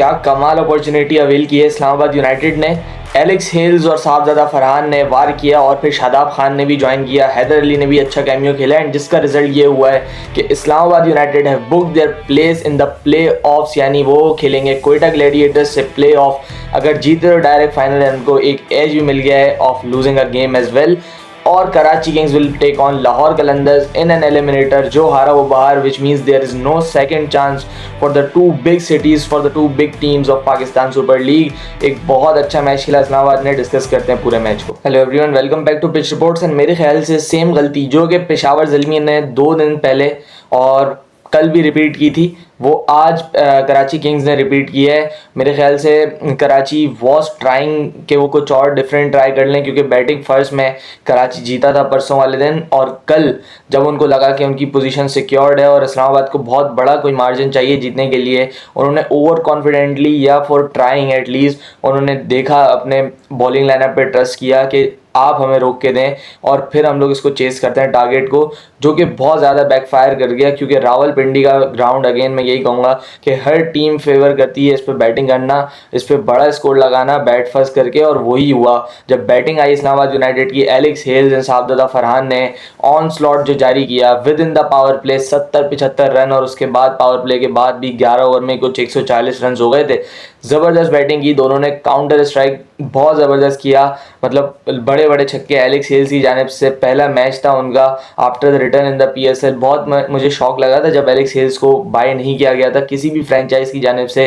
क्या कमाल opportunity avail की है इस्लामाबाद यूनाइटेड ने। एलेक्स हेल्स और साहबजादा फरहान ने वार किया और फिर शादाब खान ने भी ज्वाइन किया, हैदर अली ने भी अच्छा कैमियो खेला एंड जिसका रिजल्ट ये हुआ है कि Islamabad United have booked their place in the play offs, यानी वो खेलेंगे कोयटा ग्लैडिएटर्स से प्ले ऑफ। अगर जीते तो डायरेक्ट फाइनल है, उनको एक एज भी मिल गया है of losing a game as well. और Karachi kings will take on Lahore Qalandars in an eliminator, जो हारा वो बाहर, which means there is no second chance for the two big cities, for the two big teams of Pakistan super league. एक बहुत अच्छा match खेला इस्लामाबाद ने, डिस्कस करते हैं पूरे मैच को। Hello everyone, welcome back to pitch reports. And मेरे ख्याल से सेम गलती जो कि पेशावर ज़ल्मी ने 2 दिन पहले और कल भी रिपीट की थी, वो आज कराची किंग्स ने रिपीट की है। मेरे ख्याल से कराची वॉज ट्राइंग कि वो कुछ और डिफरेंट ट्राई कर लें, क्योंकि बैटिंग फर्स्ट में कराची जीता था परसों वाले दिन, और कल जब उनको लगा कि उनकी पोजीशन सिक्योर्ड है और इस्लामाबाद को बहुत बड़ा कोई मार्जिन चाहिए जीतने के लिए, उन्होंने ओवर कॉन्फिडेंटली या फॉर ट्राइंग एटलीस्ट उन्होंने देखा, अपने बॉलिंग लाइनअप पे ट्रस्ट किया कि आप हमें रोक के दें और फिर हम लोग इसको चेस करते हैं टारगेट को, जो कि बहुत ज़्यादा बैकफायर कर गया। क्योंकि रावलपिंडी का ग्राउंड, अगेन मैं यही कहूँगा कि हर टीम फेवर करती है इस पर बैटिंग करना, इस पर बड़ा स्कोर लगाना बैट फर्स्ट करके, और वही हुआ जब बैटिंग आई इस्लामाबाद यूनाइटेड की। एलेक्स हेल्स एंड साहबजादा फरहान ने ऑन स्लॉट जो जारी किया with in the power play 70-75 run, और उसके बाद पावर प्ले के बाद भी 11 ओवर में कुछ 140 रन हो गए थे। ज़बरदस्त बैटिंग की दोनों ने, काउंटर स्ट्राइक बहुत ज़बरदस्त किया, मतलब बड़े बड़े छक्के। एलेक्स हेल्स की जानिब से पहला मैच था उनका after the return in the PSL। बहुत मुझे शौक लगा था जब एलेक्स हेल्स को बाय नहीं किया गया था किसी भी फ्रेंचाइज की जानिब से,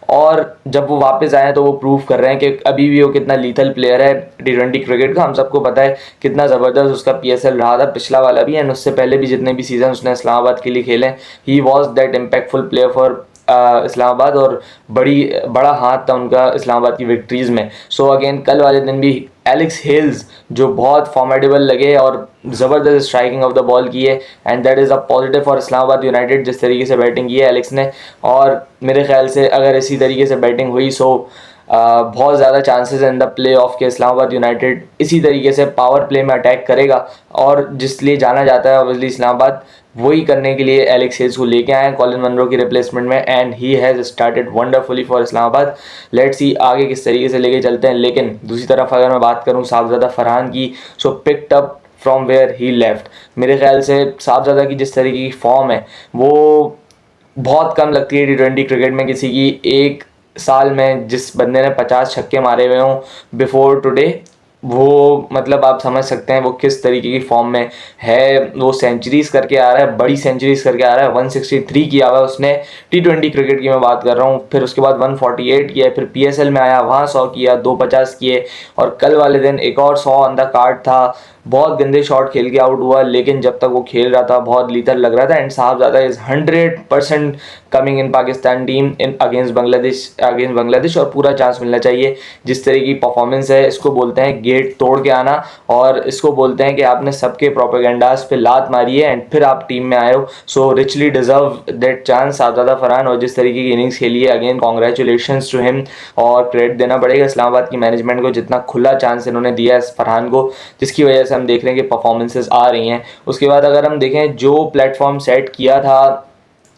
और जब वो वापस आए तो वो प्रूव कर रहे हैं कि अभी भी वो कितना लीथल प्लेयर है T20 क्रिकेट का। हम सबको पता है कितना ज़बरदस्त उसका PSL रहा था, पिछला वाला भी एंड उससे पहले भी जितने भी सीजन उसने इस्लामाबाद के लिए खेले, he was that impactful player for Islamabad, और बड़ा हाथ था उनका इस्लामाबाद की विक्ट्रीज़ में। सो अगेन कल वाले दिन भी एलेक्स हेल्स जो बहुत फॉर्मेडेबल लगे और ज़बरदस्त स्ट्राइकिंग ऑफ द बॉल की है, and that is a positive for Islamabad United. जिस तरीके से बैटिंग की है एलेक्स ने, और मेरे ख्याल से अगर इसी तरीके से बैटिंग हुई सो बहुत ज़्यादा chances in the play of के इस्लामाबाद यूनाइटेड इसी तरीके से पावर प्ले में अटैक करेगा, और जिस लिए जाना जाता है ऑब्वियसली इस्लामाबाद, वही करने के लिए एलेक्स हेल्स को लेके आए हैं कॉलिन मनरो की रिप्लेसमेंट में, and he has started wonderfully for Islamabad. Let's see आगे किस तरीके से लेके चलते हैं। लेकिन दूसरी तरफ अगर मैं बात करूँ साहबजादा फरहान की, so picked up from where he left. मेरे ख्याल से साहबजादा की जिस तरीके की फॉर्म है वो बहुत कम लगती है T20 क्रिकेट में किसी की। एक साल में जिस बंदे ने 50 छक्के मारे हुए हों बिफोर टुडे, वो मतलब आप समझ सकते हैं वो किस तरीके की फॉर्म में है। वो सेंचुरीज करके आ रहा है, बड़ी सेंचुरीज करके आ रहा है। 163 किया हुआ है उसने T20 क्रिकेट की मैं बात कर रहा हूँ, फिर उसके बाद 148 किया, फिर PSL में आया वहाँ 100 किया, 250 किए, और कल वाले दिन एक और 100 ऑन द कार्ड था। बहुत गंदे शॉट खेल के आउट हुआ, लेकिन जब तक वो खेल रहा था बहुत लीथल लग रहा था। And Sahibzada is 100% coming in Pakistan team in against Bangladesh, और पूरा चांस मिलना चाहिए। जिस तरह की परफॉर्मेंस है, इसको बोलते हैं गेट तोड़ के आना, और इसको बोलते हैं कि आपने सबके प्रोपेगेंडास पे लात मारी है एंड फिर आप टीम में आए हो। So richly deserve that chance Sahibzada Farhan, और जिस तरीके की इनिंग्स खेली है, अगेन कॉन्ग्रेचुलेशंस टू हिम। और क्रेडिट देना पड़ेगा इस्लामाबाद की मैनेजमेंट को, जितना खुला चांस इन्होंने दिया है फरहान को, जिसकी वजह से हम देख रहे हैं कि परफॉर्मेंसेस आ रही हैं। उसके बाद अगर हम देखें जो प्लेटफॉर्म सेट किया था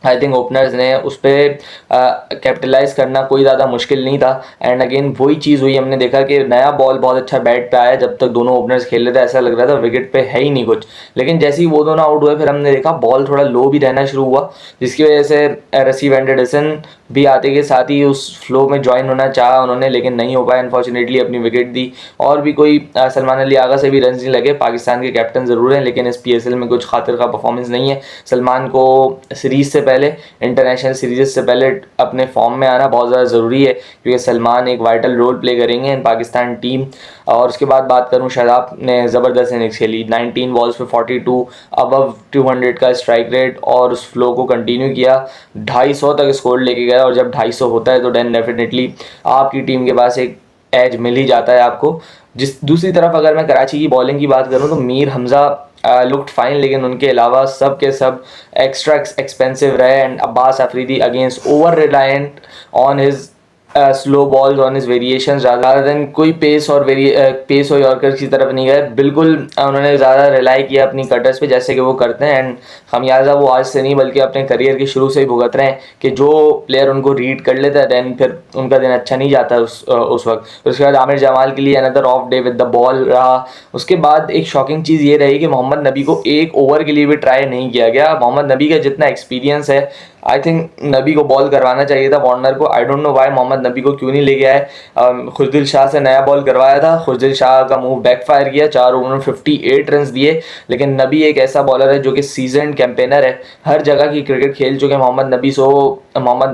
आई थिंक ओपनर्स ने, उस पर कैपिटलाइज करना कोई ज़्यादा मुश्किल नहीं था। एंड अगेन वही चीज़ हुई, हमने देखा कि नया बॉल बहुत अच्छा बैट पे आया। जब तक दोनों ओपनर्स खेल रहे थे ऐसा लग रहा था विकेट पे है ही नहीं कुछ, लेकिन जैसे ही वो दोनों आउट हुए फिर हमने देखा बॉल थोड़ा लो भी रहना शुरू हुआ, जिसकी वजह से रसीव एंडरसन भी आते के साथ ही उस फ्लो में ज्वाइन होना चाहा उन्होंने, लेकिन नहीं हो पाया अनफॉर्चुनेटली, अपनी विकेट दी। और भी कोई सलमान अली आगा से भी रन नहीं लगे, पाकिस्तान के कैप्टन ज़रूर हैं, लेकिन इस PSL में कुछ खातिर का परफॉर्मेंस नहीं है। सलमान को सीरीज़ से पहले, इंटरनेशनल सीरीज से पहले अपने फॉर्म में आना बहुत ज़्यादा ज़रूरी है, क्योंकि सलमान एक वाइटल रोल प्ले करेंगे इन पाकिस्तान टीम। और उसके बाद बात करूँ, शादाब ने ज़बरदस्त इनिंग्स खेली, 19 बॉल्स पे 42, अबव 200 का स्ट्राइक रेट, और उस फ्लो को कंटिन्यू किया, 250 तक स्कोर लेके गया। और जब 250 होता है तो देन डेफिनेटली आपकी टीम के पास एक एज मिल ही जाता है आपको। जिस दूसरी तरफ अगर मैं कराची की बॉलिंग की बात करूँ तो मीर हमज़ा लुक्ड फाइन, लेकिन उनके अलावा सब के सब एक्स्ट्रा एक्सपेंसिव रहे। And Abbas Afridi against over reliant on his slow balls on his variation ज़्यादा देन कोई पेस और यॉर्कर्स की तरफ नहीं गए। बिल्कुल उन्होंने ज़्यादा रिलाई किया अपनी कटर्स पे जैसे कि वो करते हैं। एंड खमियाजा वो आज से नहीं बल्कि अपने करियर के शुरू से ही भुगत रहे हैं कि जो प्लेयर उनको रीड कर लेता है देन फिर उनका दिन अच्छा नहीं जाता उस वक्त। उसके बाद आमिर जमाल के लिए another of day with the ball रहा। उसके बाद एक शॉकिंग चीज़ ये रही कि मोहम्मद नबी को एक ओवर के लिए भी ट्राई नहीं किया गया। मोहम्मद नबी का जितना एक्सपीरियंस है आई थिंक नबी को बॉल करवाना चाहिए था वार्नर को। I don't know why Mohammad Nabi को क्यों नहीं ले गया है। खुशदिल शाह से नया बॉल करवाया था, खुशदिल शाह का मूव बैकफायर किया, 4 ओवर में 58 रन दिए। लेकिन नबी एक ऐसा बॉलर है जो कि सीजन कैंपेनर है, हर जगह की क्रिकेट खेल चुके मोहम्मद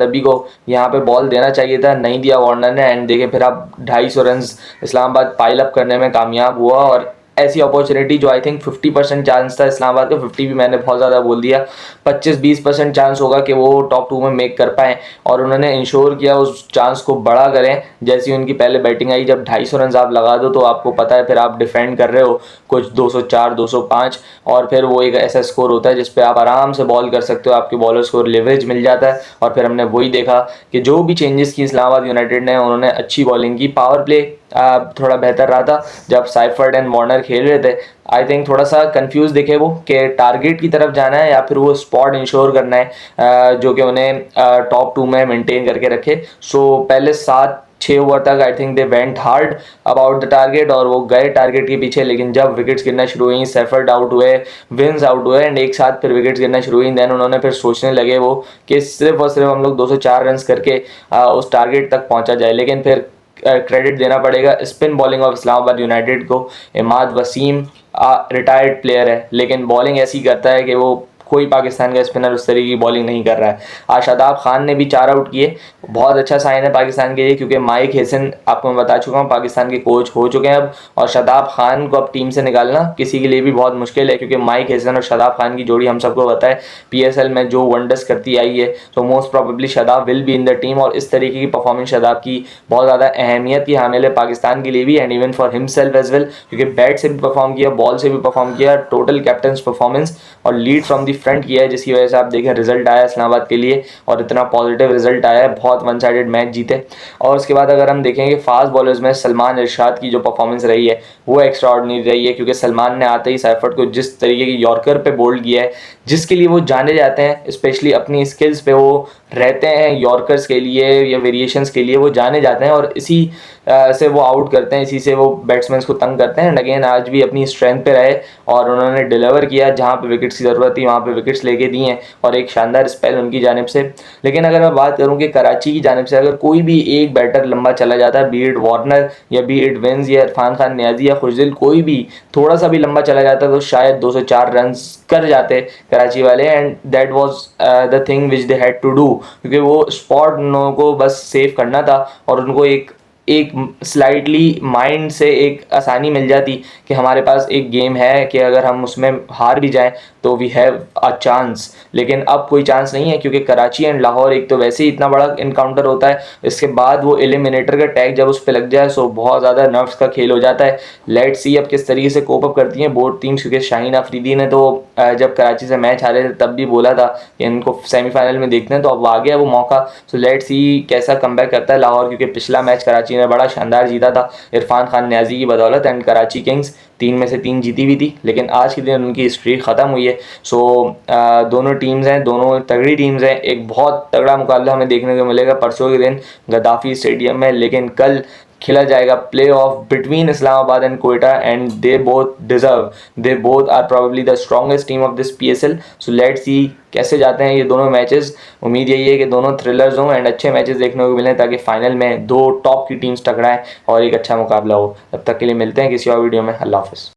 नबी को यहाँ पे बॉल देना चाहिए था, नहीं दिया वार्नर ने। एंड देखें फिर आप 250 रन इस्लामाबाद पाइल अप करने में कामयाब हुआ। और ऐसी अपॉर्चुनिटी जो आई थिंक 50% चांस था इस्लामाबाद का, 50 भी मैंने बहुत ज़्यादा बोल दिया, 25-20% चांस होगा कि वो टॉप 2 में मेक कर पाएँ। और उन्होंने इंश्योर किया उस चांस को बड़ा करें। जैसी उनकी पहले बैटिंग आई, जब 250 रन आप लगा दो तो आपको पता है फिर आप डिफेंड कर रहे हो कुछ 204 205, और फिर वो एक ऐसा स्कोर होता है जिस पे आप आराम से बॉल कर सकते हो, आपके बॉलर्स को लिवरेज मिल जाता है। और फिर हमने वही देखा कि जो भी चेंजेस की इस्लामाबाद यूनाइटेड ने, उन्होंने अच्छी बॉलिंग की। पावर प्ले थोड़ा बेहतर रहा था जब साइफर्ड एंड वार्नर खेल रहे थे। आई थिंक थोड़ा सा कंफ्यूज दिखे वो कि टारगेट की तरफ जाना है या फिर वो स्पॉट इंश्योर करना है जो कि उन्हें टॉप 2 में मेंटेन करके रखे। सो पहले 7-6 ओवर तक I think they went hard about the target और वो गए टारगेट के पीछे। लेकिन जब विकेट्स गिरना शुरू हुई, सेफर्ड आउट हुए, विंस आउट हुए एंड एक साथ फिर विकेट्स गिरना शुरू हुई, देन उन्होंने फिर सोचने लगे वो कि सिर्फ और सिर्फ हम लोग 204 रन करके उस टारगेट तक पहुंचा जाए। लेकिन फिर क्रेडिट देना पड़ेगा spin bowling of Islamabad United को। इमाद वसीम रिटायर्ड प्लेयर है लेकिन बॉलिंग ऐसी करता है कि वो कोई पाकिस्तान का स्पिनर उस तरीके की बॉलिंग नहीं कर रहा है। आज शादाब खान ने भी 4 आउट किए, बहुत अच्छा साइन है पाकिस्तान के लिए क्योंकि माइक हेसन आपको मैं बता चुका हूँ पाकिस्तान के कोच हो चुके हैं अब। और शादाब खान को अब टीम से निकालना किसी के लिए भी बहुत मुश्किल है क्योंकि माइक हेसन और शादाब खान की जोड़ी हम सबको पता है PSL में जो वंडर्स करती आई है। तो most probably Shadab will be in the team और इस तरीके की परफॉर्मेंस शादाब की बहुत ज़्यादा अहमियत की हामिल है पाकिस्तान के लिए भी and even for himself as well, क्योंकि बैट से भी परफॉर्म किया, बॉल से भी परफॉर्म किया, टोटल कैप्टन परफॉर्मेंस और लीड फ्रॉम द फ्रंट किया है जिसकी वजह से आप देखें रिजल्ट आया इस्लामाबाद के लिए और इतना पॉजिटिव रिजल्ट आया है, बहुत वन साइडेड मैच जीते। और उसके बाद अगर हम देखेंगे फास्ट बॉलर्स में सलमान इरशाद की जो परफॉर्मेंस रही है वो एक्स्ट्रा ऑर्डिनरी रही है क्योंकि सलमान ने आते ही सैफर्ड को जिस तरीके की यॉर्कर पे बोल्ड किया है जिसके लिए वो जाने जाते हैं, स्पेशली अपनी स्किल्स पे वो रहते हैं, यॉर्कर्स के लिए या वेरिएशंस के लिए वो जाने जाते हैं और इसी से वो आउट करते हैं, इसी से वो बैट्समैन को तंग करते हैं। अगेन आज भी अपनी स्ट्रेंथ पे रहे और उन्होंने डिलीवर किया, जहाँ पे विकेट्स की ज़रूरत थी वहाँ पे विकेट्स लेके दिए हैं और एक शानदार स्पेल उनकी जानिब से। लेकिन अगर मैं बात करूँ कि कराची की जानिब से अगर कोई भी एक बैटर लंबा चला जाता है, बी इट वार्नर या बी इट विंस या इरफान खान नियाजी या खुशदिल, कोई भी थोड़ा सा भी लंबा चला जाता तो शायद 204 रन कर जाते कराची वाले। And that was the thing which they had to do क्योंकि वो स्पॉट उन को बस सेव करना था और उनको एक स्लाइटली माइंड से एक आसानी मिल जाती कि हमारे पास एक गेम है कि अगर हम उसमें हार भी जाएं तो वी हैव अ चांस। लेकिन अब कोई चांस नहीं है क्योंकि कराची एंड लाहौर एक तो वैसे ही इतना बड़ा इनकाउंटर होता है, इसके बाद वो एलिमिनेटर का टैग जब उस पर लग जाए सो बहुत ज़्यादा नर्व्स का खेल हो जाता है। लेट्स सी अब किस तरीके से कोप अप करती हैं बोथ टीम्स क्योंकि शाहीन अफरीदी ने तो जब कराची से मैच हारे थे तब भी बोला था कि इनको सेमीफाइनल में देखते हैं, तो अब आ गया वो मौका। सो लेट्स सी कैसा कमबैक करता है लाहौर क्योंकि पिछला मैच कराची ने बड़ा शानदार जीता था इरफान खान न्याजी की बदौलत एंड कराची किंग्स 3 में से 3 जीती हुई थी। लेकिन आज के दिन उनकी स्ट्रीक ख़त्म हुई है। सो दोनों टीम्स हैं, दोनों तगड़ी टीम्स हैं, एक बहुत तगड़ा मुकाबला हमें देखने को मिलेगा परसों के दिन गद्दाफी स्टेडियम में। लेकिन कल खेला जाएगा play off between Islamabad and Quetta and they both are probably the strongest team of this PSL। So let's see कैसे जाते हैं ये दोनों मैचेस। उम्मीद यही है कि दोनों थ्रिलर्स हों एंड अच्छे मैचेस देखने को मिलें ताकि फाइनल में 2 टॉप की टीम्स टकराएं और एक अच्छा मुकाबला हो। तब तक के लिए मिलते हैं किसी और वीडियो में। अल्लाह हाफ़िज़।